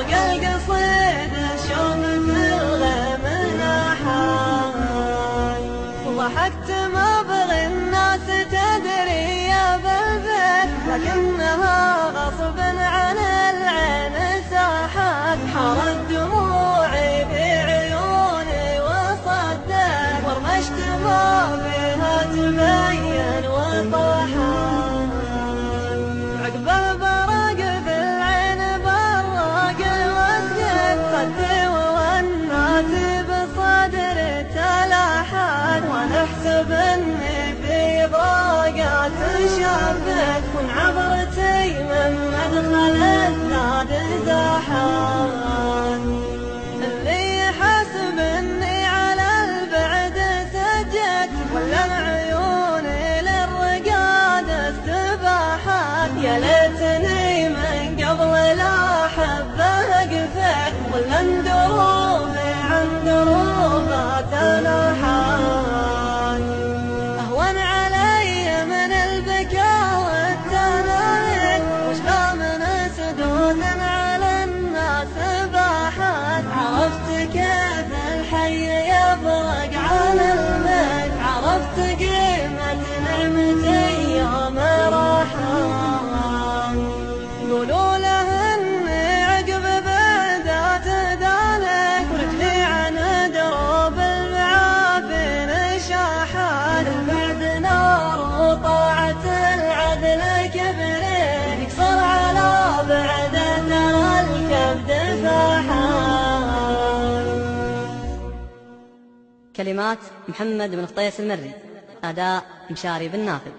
بقى القصيدة شوف في الغيم نحاي، وضحكت ما بغي الناس تدري يا بالبيت، لكنها غصب عن العين ساحت. حارت دموعي في عيوني وصدت، ورمشت ما بها تبين وطاحت. عقب البرق في العين برق وسكت، خدي والناس بصدري تلاحت. وانا احسب اني في براقات شافت، من عبرتي من مدخل الناد زاحت. اللي يحسب اني على البعد سجت، ولا عيوني للرقاد استباحت. يا ليتني من قبل لا احبه قفت، ولا دروبي عن دروبها تنحت. اهون علي من البكاء والتناهد، واشفى من سدود على الناس باحت. عرفت كيف الحي يفرق عن الميت، عرفت قيمة نعمتي يوم راحت. قولوا له اني عقب بعدات دانك، ورجلي عن دروب المعافين شاحت. البعد نار وطاعة العدل كبري، يكسر على بعد ترى الكبد فاحت. كلمات محمد بن قطيس المري، أداء مشاري بن نافذ.